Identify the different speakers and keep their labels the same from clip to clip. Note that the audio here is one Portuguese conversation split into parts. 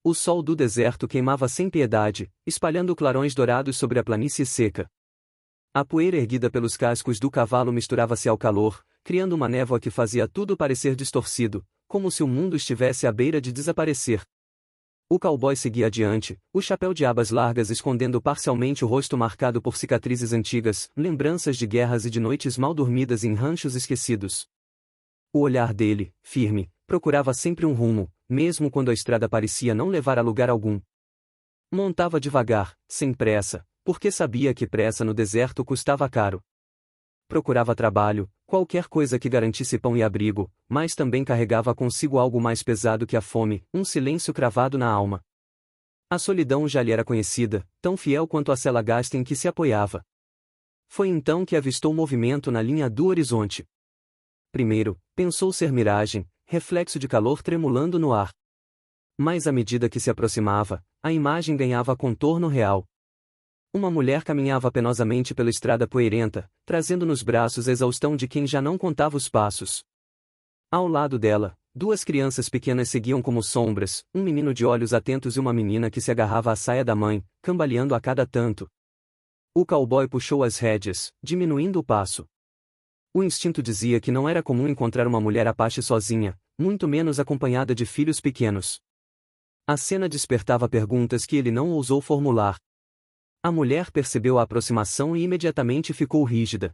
Speaker 1: O sol do deserto queimava sem piedade, espalhando clarões dourados sobre a planície seca. A poeira erguida pelos cascos do cavalo misturava-se ao calor, criando uma névoa que fazia tudo parecer distorcido, como se o mundo estivesse à beira de desaparecer. O cowboy seguia adiante, o chapéu de abas largas escondendo parcialmente o rosto marcado por cicatrizes antigas, lembranças de guerras e de noites mal dormidas em ranchos esquecidos. O olhar dele, firme, procurava sempre um rumo, mesmo quando a estrada parecia não levar a lugar algum. Montava devagar, sem pressa, porque sabia que pressa no deserto custava caro. Procurava trabalho, qualquer coisa que garantisse pão e abrigo, mas também carregava consigo algo mais pesado que a fome, um silêncio cravado na alma. A solidão já lhe era conhecida, tão fiel quanto a cela gasta em que se apoiava. Foi então que avistou movimento na linha do horizonte. Primeiro, pensou ser miragem, reflexo de calor tremulando no ar. Mas à medida que se aproximava, a imagem ganhava contorno real. Uma mulher caminhava penosamente pela estrada poeirenta, trazendo nos braços a exaustão de quem já não contava os passos. Ao lado dela, duas crianças pequenas seguiam como sombras, um menino de olhos atentos e uma menina que se agarrava à saia da mãe, cambaleando a cada tanto. O cowboy puxou as rédeas, diminuindo o passo. O instinto dizia que não era comum encontrar uma mulher apache sozinha, muito menos acompanhada de filhos pequenos. A cena despertava perguntas que ele não ousou formular. A mulher percebeu a aproximação e imediatamente ficou rígida.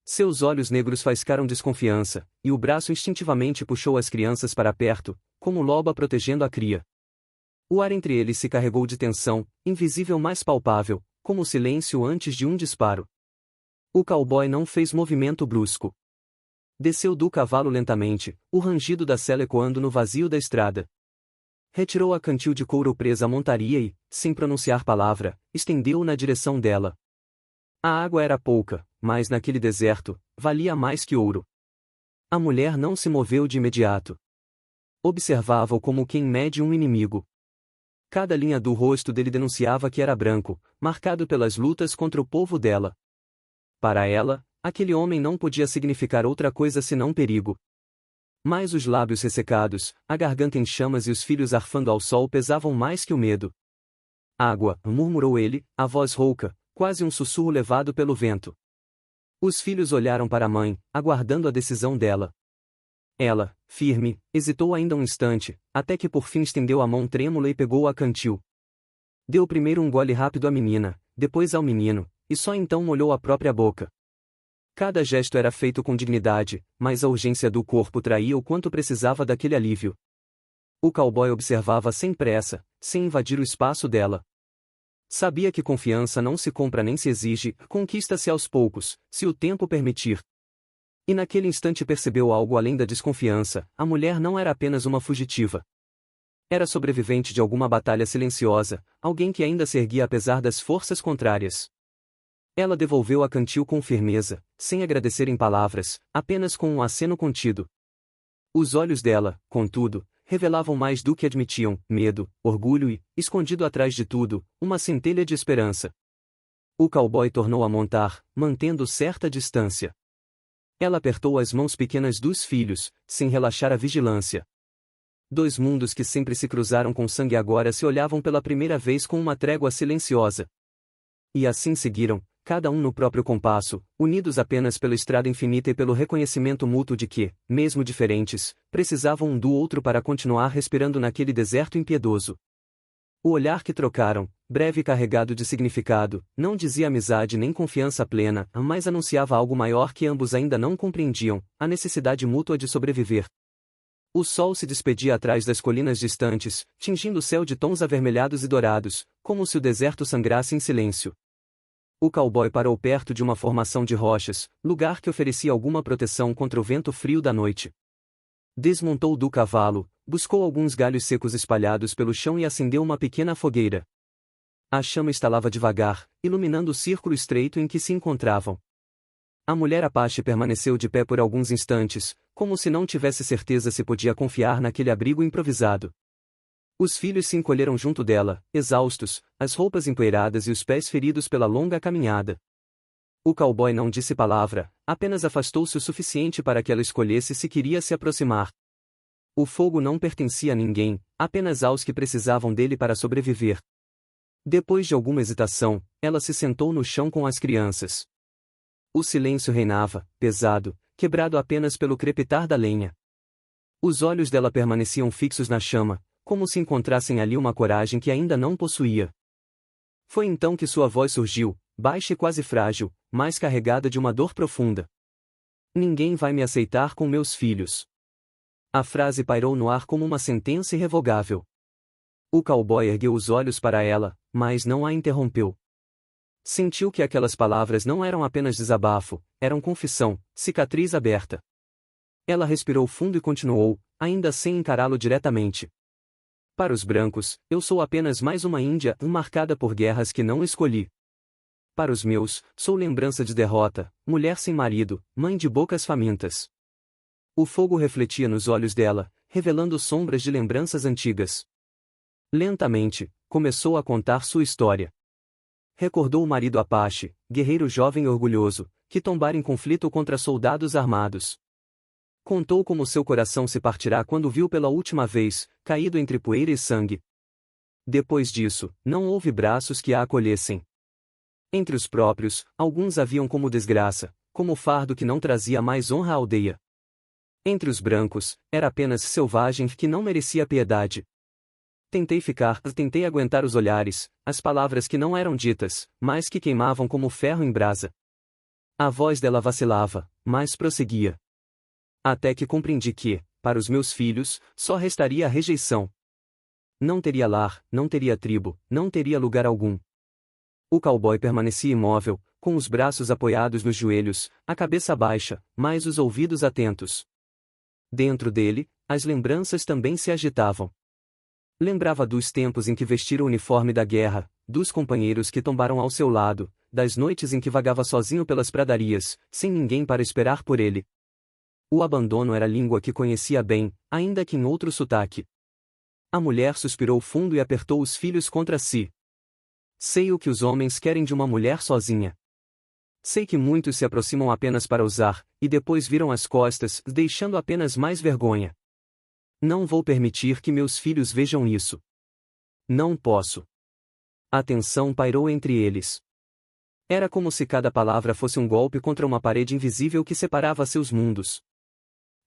Speaker 1: Seus olhos negros faiscaram desconfiança, e o braço instintivamente puxou as crianças para perto, como loba protegendo a cria. O ar entre eles se carregou de tensão, invisível mas palpável, como o silêncio antes de um disparo. O cowboy não fez movimento brusco. Desceu do cavalo lentamente, o rangido da sela ecoando no vazio da estrada. Retirou a cantil de couro presa à montaria e, sem pronunciar palavra, estendeu-o na direção dela. A água era pouca, mas naquele deserto, valia mais que ouro. A mulher não se moveu de imediato. Observava-o como quem mede um inimigo. Cada linha do rosto dele denunciava que era branco, marcado pelas lutas contra o povo dela. Para ela, aquele homem não podia significar outra coisa senão perigo. Mas os lábios ressecados, a garganta em chamas e os filhos arfando ao sol pesavam mais que o medo. Água, murmurou ele, a voz rouca, quase um sussurro levado pelo vento. Os filhos olharam para a mãe, aguardando a decisão dela. Ela, firme, hesitou ainda um instante, até que por fim estendeu a mão trêmula e pegou a cantil. Deu primeiro um gole rápido à menina, depois ao menino, e só então molhou a própria boca. Cada gesto era feito com dignidade, mas a urgência do corpo traía o quanto precisava daquele alívio. O cowboy observava sem pressa, sem invadir o espaço dela. Sabia que confiança não se compra nem se exige, conquista-se aos poucos, se o tempo permitir. E naquele instante percebeu algo além da desconfiança: a mulher não era apenas uma fugitiva. Era sobrevivente de alguma batalha silenciosa, alguém que ainda se erguia apesar das forças contrárias. Ela devolveu a cantil com firmeza, sem agradecer em palavras, apenas com um aceno contido. Os olhos dela, contudo, revelavam mais do que admitiam: medo, orgulho e, escondido atrás de tudo, uma centelha de esperança. O cowboy tornou a montar, mantendo certa distância. Ela apertou as mãos pequenas dos filhos, sem relaxar a vigilância. Dois mundos que sempre se cruzaram com sangue agora se olhavam pela primeira vez com uma trégua silenciosa. E assim seguiram, cada um no próprio compasso, unidos apenas pela estrada infinita e pelo reconhecimento mútuo de que, mesmo diferentes, precisavam um do outro para continuar respirando naquele deserto impiedoso. O olhar que trocaram, breve e carregado de significado, não dizia amizade nem confiança plena, mas anunciava algo maior que ambos ainda não compreendiam: a necessidade mútua de sobreviver. O sol se despedia atrás das colinas distantes, tingindo o céu de tons avermelhados e dourados, como se o deserto sangrasse em silêncio. O cowboy parou perto de uma formação de rochas, lugar que oferecia alguma proteção contra o vento frio da noite. Desmontou do cavalo, buscou alguns galhos secos espalhados pelo chão e acendeu uma pequena fogueira. A chama estalava devagar, iluminando o círculo estreito em que se encontravam. A mulher apache permaneceu de pé por alguns instantes, como se não tivesse certeza se podia confiar naquele abrigo improvisado. Os filhos se encolheram junto dela, exaustos, as roupas empoeiradas e os pés feridos pela longa caminhada. O cowboy não disse palavra, apenas afastou-se o suficiente para que ela escolhesse se queria se aproximar. O fogo não pertencia a ninguém, apenas aos que precisavam dele para sobreviver. Depois de alguma hesitação, ela se sentou no chão com as crianças. O silêncio reinava, pesado, quebrado apenas pelo crepitar da lenha. Os olhos dela permaneciam fixos na chama, como se encontrassem ali uma coragem que ainda não possuía. Foi então que sua voz surgiu, baixa e quase frágil, mas carregada de uma dor profunda. Ninguém vai me aceitar com meus filhos. A frase pairou no ar como uma sentença irrevogável. O cowboy ergueu os olhos para ela, mas não a interrompeu. Sentiu que aquelas palavras não eram apenas desabafo, eram confissão, cicatriz aberta. Ela respirou fundo e continuou, ainda sem encará-lo diretamente. Para os brancos, eu sou apenas mais uma Índia marcada por guerras que não escolhi. Para os meus, sou lembrança de derrota, mulher sem marido, mãe de bocas famintas. O fogo refletia nos olhos dela, revelando sombras de lembranças antigas. Lentamente, começou a contar sua história. Recordou o marido Apache, guerreiro jovem e orgulhoso, que tombara em conflito contra soldados armados. Contou como seu coração se partirá quando viu pela última vez, caído entre poeira e sangue. Depois disso, não houve braços que a acolhessem. Entre os próprios, alguns a viam como desgraça, como fardo que não trazia mais honra à aldeia. Entre os brancos, era apenas selvagem que não merecia piedade. Tentei aguentar os olhares, as palavras que não eram ditas, mas que queimavam como ferro em brasa. A voz dela vacilava, mas prosseguia. Até que compreendi que, para os meus filhos, só restaria a rejeição. Não teria lar, não teria tribo, não teria lugar algum. O cowboy permanecia imóvel, com os braços apoiados nos joelhos, a cabeça baixa, mas os ouvidos atentos. Dentro dele, as lembranças também se agitavam. Lembrava dos tempos em que vestira o uniforme da guerra, dos companheiros que tombaram ao seu lado, das noites em que vagava sozinho pelas pradarias, sem ninguém para esperar por ele. O abandono era a língua que conhecia bem, ainda que em outro sotaque. A mulher suspirou fundo e apertou os filhos contra si. Sei o que os homens querem de uma mulher sozinha. Sei que muitos se aproximam apenas para usar, e depois viram as costas, deixando apenas mais vergonha. Não vou permitir que meus filhos vejam isso. Não posso. A tensão pairou entre eles. Era como se cada palavra fosse um golpe contra uma parede invisível que separava seus mundos.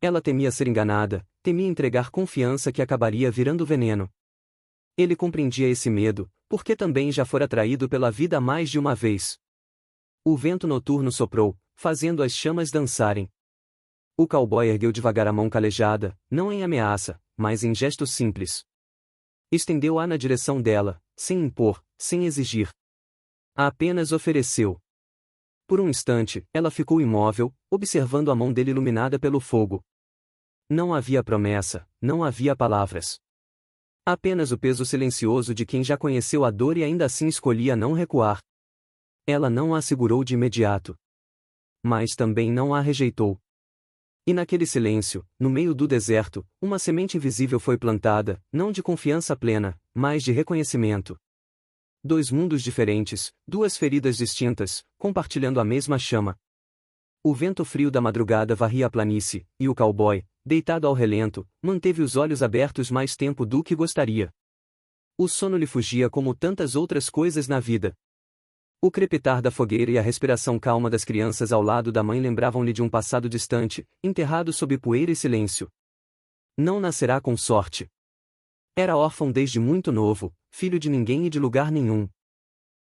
Speaker 1: Ela temia ser enganada, temia entregar confiança que acabaria virando veneno. Ele compreendia esse medo, porque também já fora traído pela vida mais de uma vez. O vento noturno soprou, fazendo as chamas dançarem. O cowboy ergueu devagar a mão calejada, não em ameaça, mas em gesto simples. Estendeu-a na direção dela, sem impor, sem exigir. A apenas ofereceu. Por um instante, ela ficou imóvel, observando a mão dele iluminada pelo fogo. Não havia promessa, não havia palavras. Apenas o peso silencioso de quem já conheceu a dor e ainda assim escolhia não recuar. Ela não a segurou de imediato. Mas também não a rejeitou. E naquele silêncio, no meio do deserto, uma semente invisível foi plantada, não de confiança plena, mas de reconhecimento. Dois mundos diferentes, duas feridas distintas, compartilhando a mesma chama. O vento frio da madrugada varria a planície, e o cowboy, deitado ao relento, manteve os olhos abertos mais tempo do que gostaria. O sono lhe fugia como tantas outras coisas na vida. O crepitar da fogueira e a respiração calma das crianças ao lado da mãe lembravam-lhe de um passado distante, enterrado sob poeira e silêncio. Não nascerá com sorte. Era órfão desde muito novo, filho de ninguém e de lugar nenhum.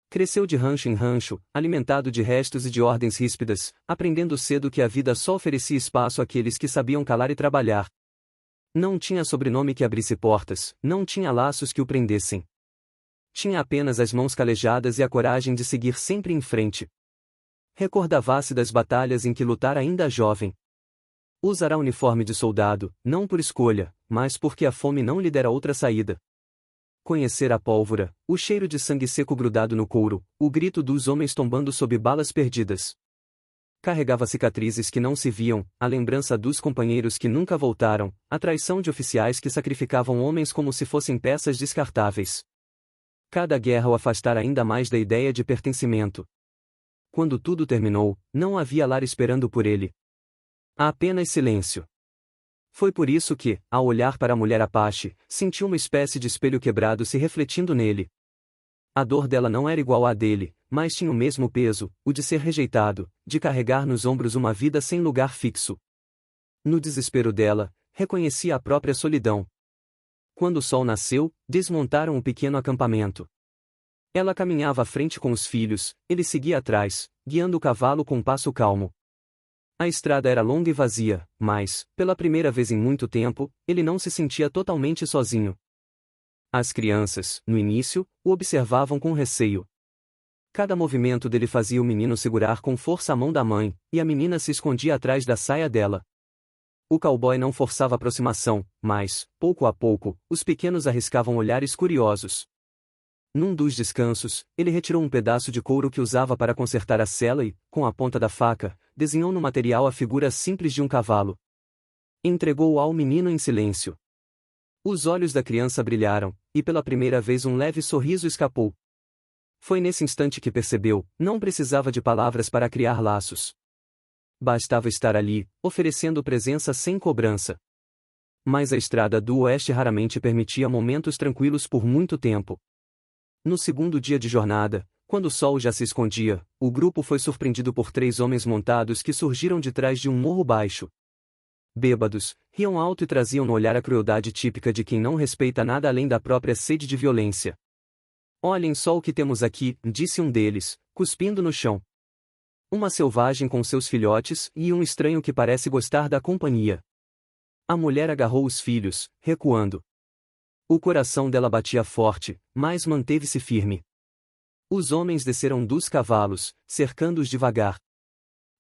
Speaker 1: Cresceu de rancho em rancho, alimentado de restos e de ordens ríspidas, aprendendo cedo que a vida só oferecia espaço àqueles que sabiam calar e trabalhar. Não tinha sobrenome que abrisse portas, não tinha laços que o prendessem. Tinha apenas as mãos calejadas e a coragem de seguir sempre em frente. Recordava-se das batalhas em que lutara ainda jovem. Usará uniforme de soldado, não por escolha, mas porque a fome não lhe dera outra saída. Conhecer a pólvora, o cheiro de sangue seco grudado no couro, o grito dos homens tombando sob balas perdidas. Carregava cicatrizes que não se viam, a lembrança dos companheiros que nunca voltaram, a traição de oficiais que sacrificavam homens como se fossem peças descartáveis. Cada guerra o afastara ainda mais da ideia de pertencimento. Quando tudo terminou, não havia lar esperando por ele. Há apenas silêncio. Foi por isso que, ao olhar para a mulher Apache, sentiu uma espécie de espelho quebrado se refletindo nele. A dor dela não era igual à dele, mas tinha o mesmo peso, o de ser rejeitado, de carregar nos ombros uma vida sem lugar fixo. No desespero dela, reconhecia a própria solidão. Quando o sol nasceu, desmontaram um pequeno acampamento. Ela caminhava à frente com os filhos, ele seguia atrás, guiando o cavalo com um passo calmo. A estrada era longa e vazia, mas, pela primeira vez em muito tempo, ele não se sentia totalmente sozinho. As crianças, no início, o observavam com receio. Cada movimento dele fazia o menino segurar com força a mão da mãe, e a menina se escondia atrás da saia dela. O cowboy não forçava a aproximação, mas, pouco a pouco, os pequenos arriscavam olhares curiosos. Num dos descansos, ele retirou um pedaço de couro que usava para consertar a sela e, com a ponta da faca, desenhou no material a figura simples de um cavalo. Entregou-o ao menino em silêncio. Os olhos da criança brilharam, e pela primeira vez um leve sorriso escapou. Foi nesse instante que percebeu, não precisava de palavras para criar laços. Bastava estar ali, oferecendo presença sem cobrança. Mas a estrada do oeste raramente permitia momentos tranquilos por muito tempo. No segundo dia de jornada, quando o sol já se escondia, o grupo foi surpreendido por 3 homens montados que surgiram de trás de um morro baixo. Bêbados, riam alto e traziam no olhar a crueldade típica de quem não respeita nada além da própria sede de violência. "Olhem só o que temos aqui", disse um deles, cuspindo no chão. "Uma selvagem com seus filhotes e um estranho que parece gostar da companhia." A mulher agarrou os filhos, recuando. O coração dela batia forte, mas manteve-se firme. Os homens desceram dos cavalos, cercando-os devagar.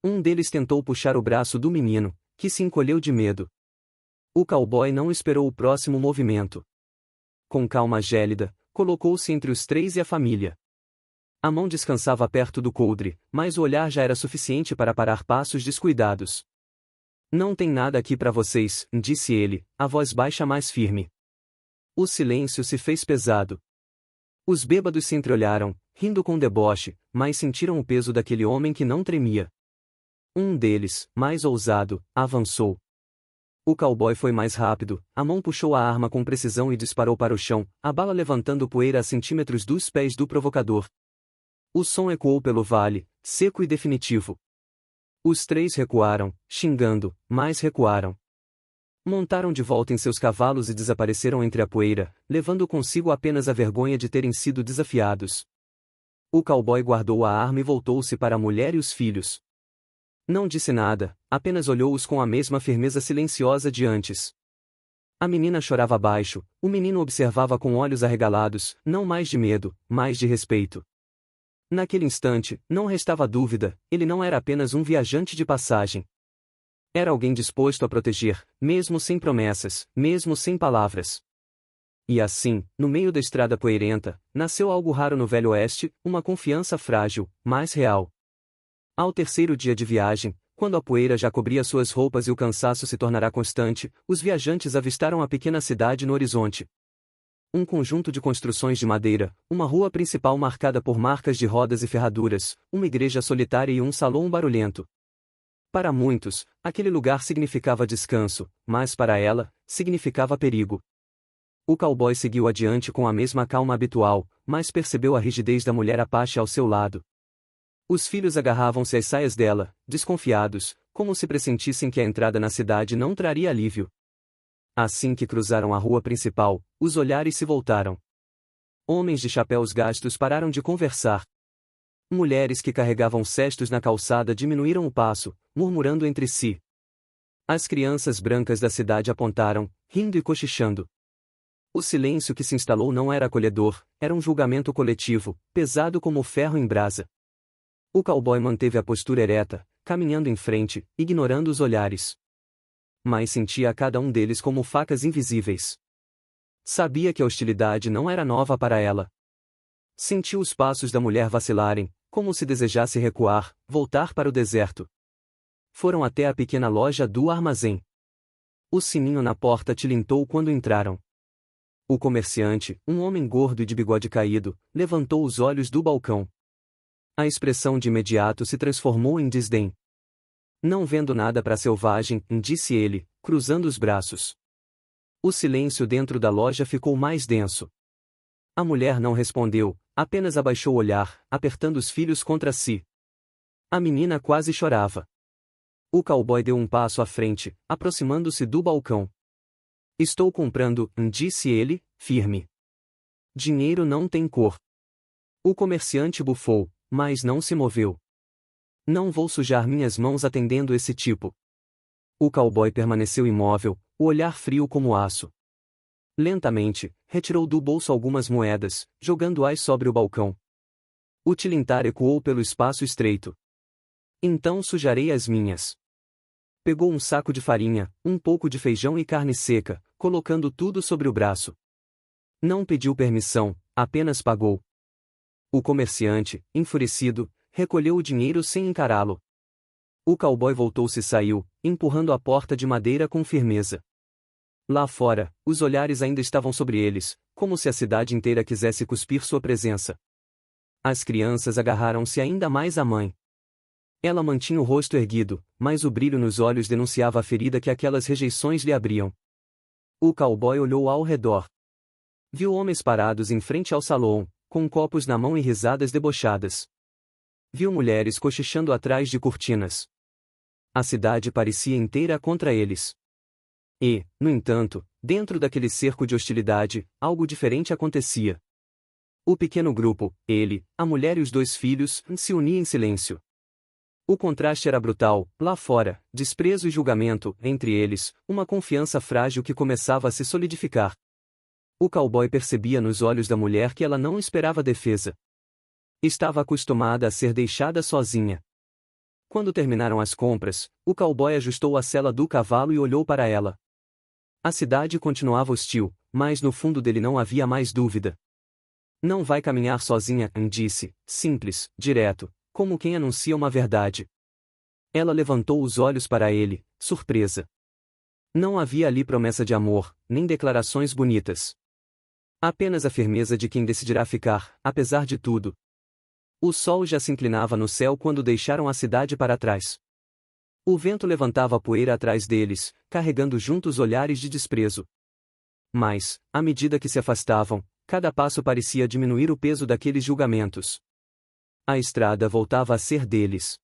Speaker 1: Um deles tentou puxar o braço do menino, que se encolheu de medo. O cowboy não esperou o próximo movimento. Com calma gélida, colocou-se entre os 3 e a família. A mão descansava perto do coldre, mas o olhar já era suficiente para parar passos descuidados. "Não tem nada aqui para vocês", disse ele, a voz baixa mais firme. O silêncio se fez pesado. Os bêbados se entreolharam, rindo com deboche, mas sentiram o peso daquele homem que não tremia. Um deles, mais ousado, avançou. O cowboy foi mais rápido, a mão puxou a arma com precisão e disparou para o chão, a bala levantando poeira a centímetros dos pés do provocador. O som ecoou pelo vale, seco e definitivo. Os 3 recuaram, xingando, mas recuaram. Montaram de volta em seus cavalos e desapareceram entre a poeira, levando consigo apenas a vergonha de terem sido desafiados. O cowboy guardou a arma e voltou-se para a mulher e os filhos. Não disse nada, apenas olhou-os com a mesma firmeza silenciosa de antes. A menina chorava baixo, o menino observava com olhos arregalados, não mais de medo, mas de respeito. Naquele instante, não restava dúvida, ele não era apenas um viajante de passagem. Era alguém disposto a proteger, mesmo sem promessas, mesmo sem palavras. E assim, no meio da estrada poeirenta, nasceu algo raro no Velho Oeste, uma confiança frágil, mas real. Ao 3º dia de viagem, quando a poeira já cobria suas roupas e o cansaço se tornará constante, os viajantes avistaram a pequena cidade no horizonte. Um conjunto de construções de madeira, uma rua principal marcada por marcas de rodas e ferraduras, uma igreja solitária e um salão barulhento. Para muitos, aquele lugar significava descanso, mas para ela, significava perigo. O cowboy seguiu adiante com a mesma calma habitual, mas percebeu a rigidez da mulher Apache ao seu lado. Os filhos agarravam-se às saias dela, desconfiados, como se pressentissem que a entrada na cidade não traria alívio. Assim que cruzaram a rua principal, os olhares se voltaram. Homens de chapéus gastos pararam de conversar. Mulheres que carregavam cestos na calçada diminuíram o passo, murmurando entre si. As crianças brancas da cidade apontaram, rindo e cochichando. O silêncio que se instalou não era acolhedor, era um julgamento coletivo, pesado como ferro em brasa. O cowboy manteve a postura ereta, caminhando em frente, ignorando os olhares. Mas sentia a cada um deles como facas invisíveis. Sabia que a hostilidade não era nova para ela. Sentiu os passos da mulher vacilarem, como se desejasse recuar, voltar para o deserto. Foram até a pequena loja do armazém. O sininho na porta tilintou quando entraram. O comerciante, um homem gordo e de bigode caído, levantou os olhos do balcão. A expressão de imediato se transformou em desdém. Não vendo nada para selvagem, disse ele, cruzando os braços. O silêncio dentro da loja ficou mais denso. A mulher não respondeu, apenas abaixou o olhar, apertando os filhos contra si. A menina quase chorava. O cowboy deu um passo à frente, aproximando-se do balcão. Estou comprando, disse ele, firme. Dinheiro não tem cor. O comerciante bufou, mas não se moveu. Não vou sujar minhas mãos atendendo esse tipo. O cowboy permaneceu imóvel, o olhar frio como aço. Lentamente, retirou do bolso algumas moedas, jogando-as sobre o balcão. O tilintar ecoou pelo espaço estreito. Então sujarei as minhas. Pegou um saco de farinha, um pouco de feijão e carne seca, colocando tudo sobre o braço. Não pediu permissão, apenas pagou. O comerciante, enfurecido, recolheu o dinheiro sem encará-lo. O cowboy voltou-se e saiu, empurrando a porta de madeira com firmeza. Lá fora, os olhares ainda estavam sobre eles, como se a cidade inteira quisesse cuspir sua presença. As crianças agarraram-se ainda mais à mãe. Ela mantinha o rosto erguido, mas o brilho nos olhos denunciava a ferida que aquelas rejeições lhe abriam. O cowboy olhou ao redor. Viu homens parados em frente ao salão, com copos na mão e risadas debochadas. Viu mulheres cochichando atrás de cortinas. A cidade parecia inteira contra eles. E, no entanto, dentro daquele cerco de hostilidade, algo diferente acontecia. O pequeno grupo, ele, a mulher e os 2 filhos, se unia em silêncio. O contraste era brutal, lá fora, desprezo e julgamento, entre eles, uma confiança frágil que começava a se solidificar. O cowboy percebia nos olhos da mulher que ela não esperava defesa. Estava acostumada a ser deixada sozinha. Quando terminaram as compras, o cowboy ajustou a sela do cavalo e olhou para ela. A cidade continuava hostil, mas no fundo dele não havia mais dúvida. Não vai caminhar sozinha, disse, simples, direto, como quem anuncia uma verdade. Ela levantou os olhos para ele, surpresa. Não havia ali promessa de amor, nem declarações bonitas. Apenas a firmeza de quem decidirá ficar, apesar de tudo. O sol já se inclinava no céu quando deixaram a cidade para trás. O vento levantava a poeira atrás deles, carregando juntos olhares de desprezo. Mas, à medida que se afastavam, cada passo parecia diminuir o peso daqueles julgamentos. A estrada voltava a ser deles.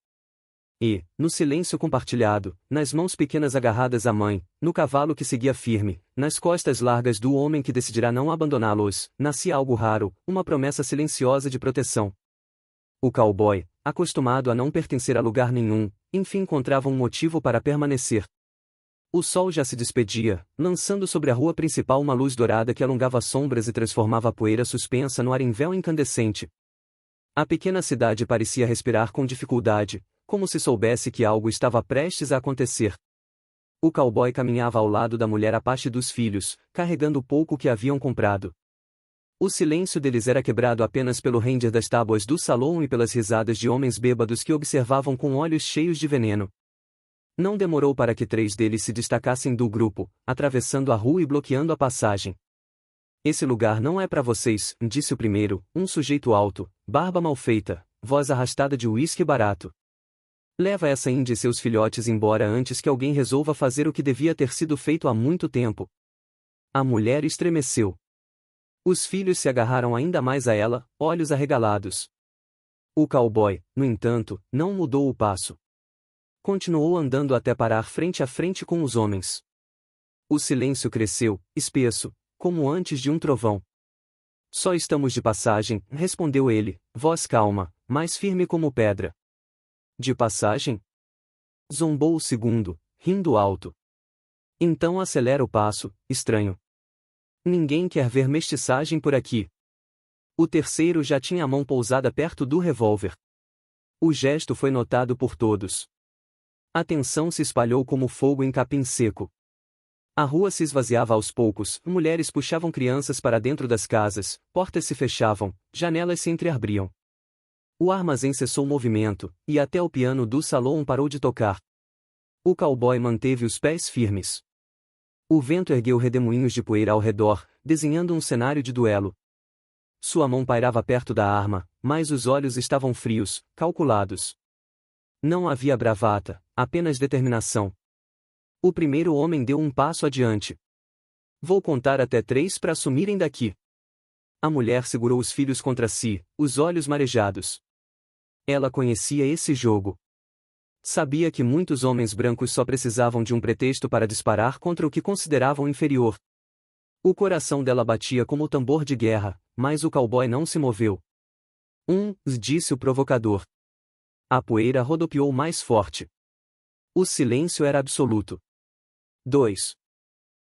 Speaker 1: E, no silêncio compartilhado, nas mãos pequenas agarradas à mãe, no cavalo que seguia firme, nas costas largas do homem que decidirá não abandoná-los, nascia algo raro, uma promessa silenciosa de proteção. O cowboy, acostumado a não pertencer a lugar nenhum, enfim encontrava um motivo para permanecer. O sol já se despedia, lançando sobre a rua principal uma luz dourada que alongava sombras e transformava a poeira suspensa no ar em véu incandescente. A pequena cidade parecia respirar com dificuldade, como se soubesse que algo estava prestes a acontecer. O cowboy caminhava ao lado da mulher Apache dos filhos, carregando o pouco que haviam comprado. O silêncio deles era quebrado apenas pelo render das tábuas do salão e pelas risadas de homens bêbados que observavam com olhos cheios de veneno. Não demorou para que 3 deles se destacassem do grupo, atravessando a rua e bloqueando a passagem. Esse lugar não é para vocês, disse o primeiro, um sujeito alto, barba mal feita, voz arrastada de uísque barato. Leva essa índia e seus filhotes embora antes que alguém resolva fazer o que devia ter sido feito há muito tempo. A mulher estremeceu. Os filhos se agarraram ainda mais a ela, olhos arregalados. O cowboy, no entanto, não mudou o passo. Continuou andando até parar frente a frente com os homens. O silêncio cresceu, espesso, como antes de um trovão. Só estamos de passagem, respondeu ele, voz calma, mais firme como pedra. De passagem? Zombou o segundo, rindo alto. Então acelera o passo, estranho. Ninguém quer ver mestiçagem por aqui. O terceiro já tinha a mão pousada perto do revólver. O gesto foi notado por todos. A tensão se espalhou como fogo em capim seco. A rua se esvaziava aos poucos, mulheres puxavam crianças para dentro das casas, portas se fechavam, janelas se entreabriam. O armazém cessou o movimento, e até o piano do salão parou de tocar. O cowboy manteve os pés firmes. O vento ergueu redemoinhos de poeira ao redor, desenhando um cenário de duelo. Sua mão pairava perto da arma, mas os olhos estavam frios, calculados. Não havia bravata, apenas determinação. O primeiro homem deu um passo adiante. Vou contar até 3 para sumirem daqui. A mulher segurou os filhos contra si, os olhos marejados. Ela conhecia esse jogo. Sabia que muitos homens brancos só precisavam de um pretexto para disparar contra o que consideravam inferior. O coração dela batia como o tambor de guerra, mas o cowboy não se moveu. Disse o provocador. A poeira rodopiou mais forte. O silêncio era absoluto. 2.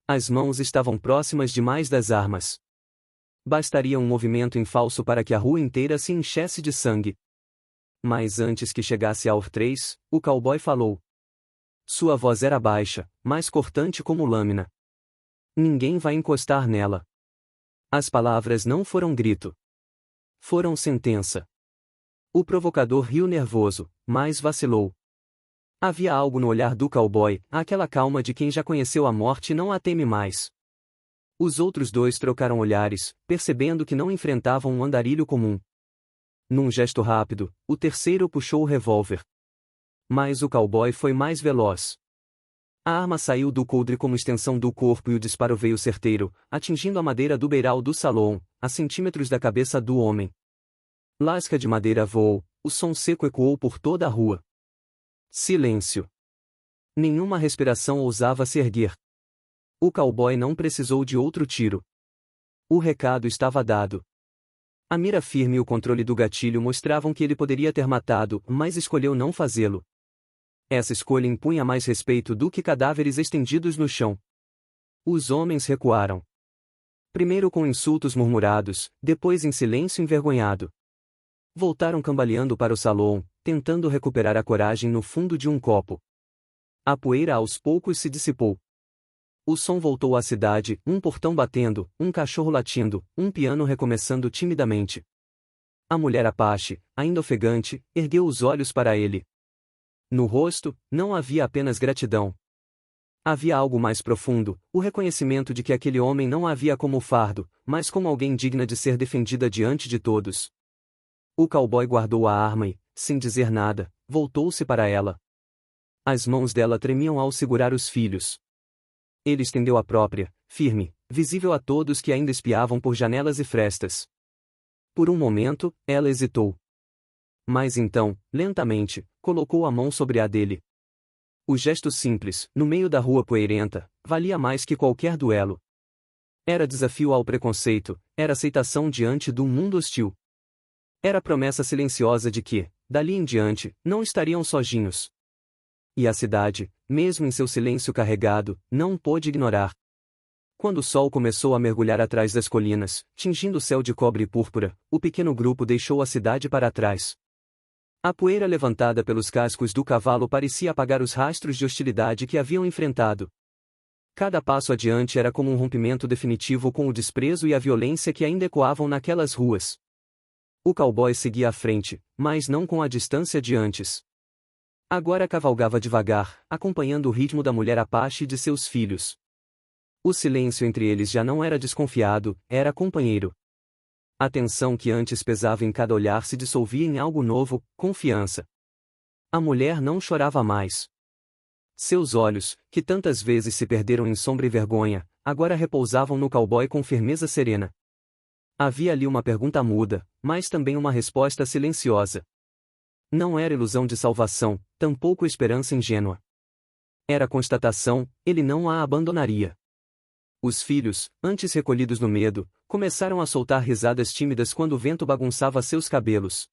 Speaker 1: As mãos estavam próximas demais das armas. Bastaria um movimento em falso para que a rua inteira se enchesse de sangue. Mas antes que chegasse ao 3, o cowboy falou. Sua voz era baixa, mas cortante como lâmina. Ninguém vai encostar nela. As palavras não foram grito. Foram sentença. O provocador riu nervoso, mas vacilou. Havia algo no olhar do cowboy, aquela calma de quem já conheceu a morte e não a teme mais. Os outros 2 trocaram olhares, percebendo que não enfrentavam um andarilho comum. Num gesto rápido, o terceiro puxou o revólver. Mas o cowboy foi mais veloz. A arma saiu do coldre como extensão do corpo e o disparo veio certeiro, atingindo a madeira do beiral do salão, a centímetros da cabeça do homem. Lasca de madeira voou, o som seco ecoou por toda a rua. Silêncio. Nenhuma respiração ousava se erguer. O cowboy não precisou de outro tiro. O recado estava dado. A mira firme e o controle do gatilho mostravam que ele poderia ter matado, mas escolheu não fazê-lo. Essa escolha impunha mais respeito do que cadáveres estendidos no chão. Os homens recuaram. Primeiro com insultos murmurados, depois em silêncio envergonhado. Voltaram cambaleando para o salão, tentando recuperar a coragem no fundo de um copo. A poeira aos poucos se dissipou. O som voltou à cidade, um portão batendo, um cachorro latindo, um piano recomeçando timidamente. A mulher Apache, ainda ofegante, ergueu os olhos para ele. No rosto, não havia apenas gratidão. Havia algo mais profundo, o reconhecimento de que aquele homem não a via como fardo, mas como alguém digna de ser defendida diante de todos. O cowboy guardou a arma e, sem dizer nada, voltou-se para ela. As mãos dela tremiam ao segurar os filhos. Ele estendeu a própria, firme, visível a todos que ainda espiavam por janelas e frestas. Por um momento, ela hesitou. Mas então, lentamente, colocou a mão sobre a dele. O gesto simples, no meio da rua poeirenta, valia mais que qualquer duelo. Era desafio ao preconceito, era aceitação diante de um mundo hostil. Era a promessa silenciosa de que, dali em diante, não estariam sozinhos. E a cidade, mesmo em seu silêncio carregado, não pôde ignorar. Quando o sol começou a mergulhar atrás das colinas, tingindo o céu de cobre e púrpura, o pequeno grupo deixou a cidade para trás. A poeira levantada pelos cascos do cavalo parecia apagar os rastros de hostilidade que haviam enfrentado. Cada passo adiante era como um rompimento definitivo com o desprezo e a violência que ainda ecoavam naquelas ruas. O cowboy seguia à frente, mas não com a distância de antes. Agora cavalgava devagar, acompanhando o ritmo da mulher Apache e de seus filhos. O silêncio entre eles já não era desconfiado, era companheiro. A tensão que antes pesava em cada olhar se dissolvia em algo novo, confiança. A mulher não chorava mais. Seus olhos, que tantas vezes se perderam em sombra e vergonha, agora repousavam no cowboy com firmeza serena. Havia ali uma pergunta muda, mas também uma resposta silenciosa. Não era ilusão de salvação, tampouco esperança ingênua. Era constatação, ele não a abandonaria. Os filhos, antes recolhidos no medo, começaram a soltar risadas tímidas quando o vento bagunçava seus cabelos.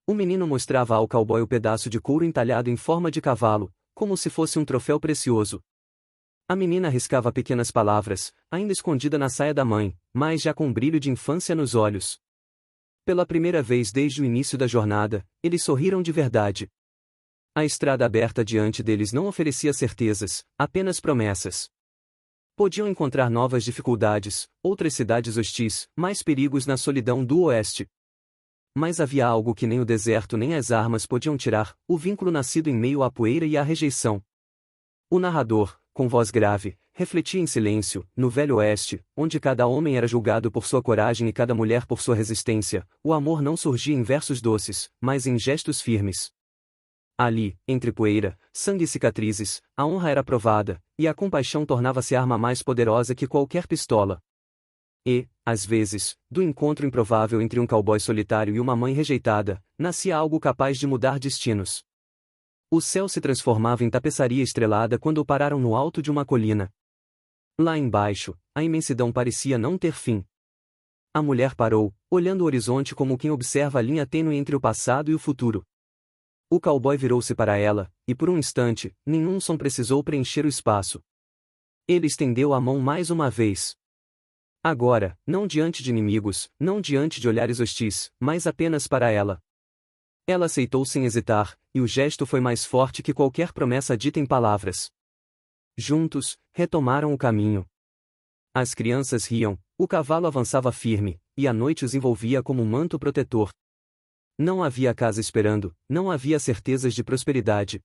Speaker 1: O menino mostrava ao cowboy o pedaço de couro entalhado em forma de cavalo, como se fosse um troféu precioso. A menina arriscava pequenas palavras, ainda escondida na saia da mãe, mas já com um brilho de infância nos olhos. Pela primeira vez desde o início da jornada, eles sorriram de verdade. A estrada aberta diante deles não oferecia certezas, apenas promessas. Podiam encontrar novas dificuldades, outras cidades hostis, mais perigos na solidão do oeste. Mas havia algo que nem o deserto nem as armas podiam tirar, o vínculo nascido em meio à poeira e à rejeição. O narrador, com voz grave, refletia em silêncio, no Velho Oeste, onde cada homem era julgado por sua coragem e cada mulher por sua resistência, o amor não surgia em versos doces, mas em gestos firmes. Ali, entre poeira, sangue e cicatrizes, a honra era provada, e a compaixão tornava-se arma mais poderosa que qualquer pistola. E, às vezes, do encontro improvável entre um cowboy solitário e uma mãe rejeitada, nascia algo capaz de mudar destinos. O céu se transformava em tapeçaria estrelada quando pararam no alto de uma colina. Lá embaixo, a imensidão parecia não ter fim. A mulher parou, olhando o horizonte como quem observa a linha tênue entre o passado e o futuro. O cowboy virou-se para ela, e por um instante, nenhum som precisou preencher o espaço. Ele estendeu a mão mais uma vez. Agora, não diante de inimigos, não diante de olhares hostis, mas apenas para ela. Ela aceitou sem hesitar, e o gesto foi mais forte que qualquer promessa dita em palavras. Juntos, retomaram o caminho. As crianças riam, o cavalo avançava firme, e a noite os envolvia como um manto protetor. Não havia casa esperando, não havia certezas de prosperidade.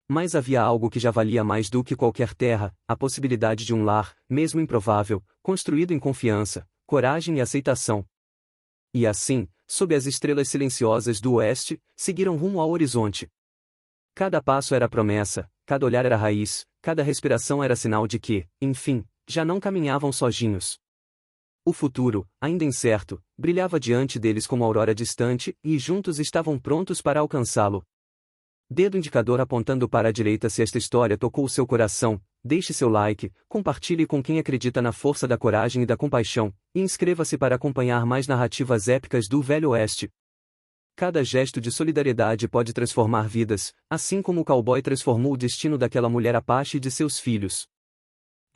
Speaker 1: Mas havia algo que já valia mais do que qualquer terra, a possibilidade de um lar, mesmo improvável, construído em confiança, coragem e aceitação. E assim, sob as estrelas silenciosas do oeste, seguiram rumo ao horizonte. Cada passo era promessa, cada olhar era raiz, cada respiração era sinal de que, enfim, já não caminhavam sozinhos. O futuro, ainda incerto, brilhava diante deles como aurora distante, e juntos estavam prontos para alcançá-lo. Dedo indicador apontando para a direita. Se esta história tocou o seu coração, deixe seu like, compartilhe com quem acredita na força da coragem e da compaixão, e inscreva-se para acompanhar mais narrativas épicas do Velho Oeste. Cada gesto de solidariedade pode transformar vidas, assim como o cowboy transformou o destino daquela mulher Apache e de seus filhos.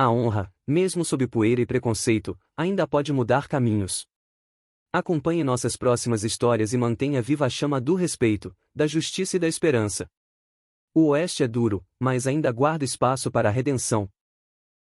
Speaker 1: A honra, mesmo sob poeira e preconceito, ainda pode mudar caminhos. Acompanhe nossas próximas histórias e mantenha viva a chama do respeito, da justiça e da esperança. O Oeste é duro, mas ainda guarda espaço para a redenção.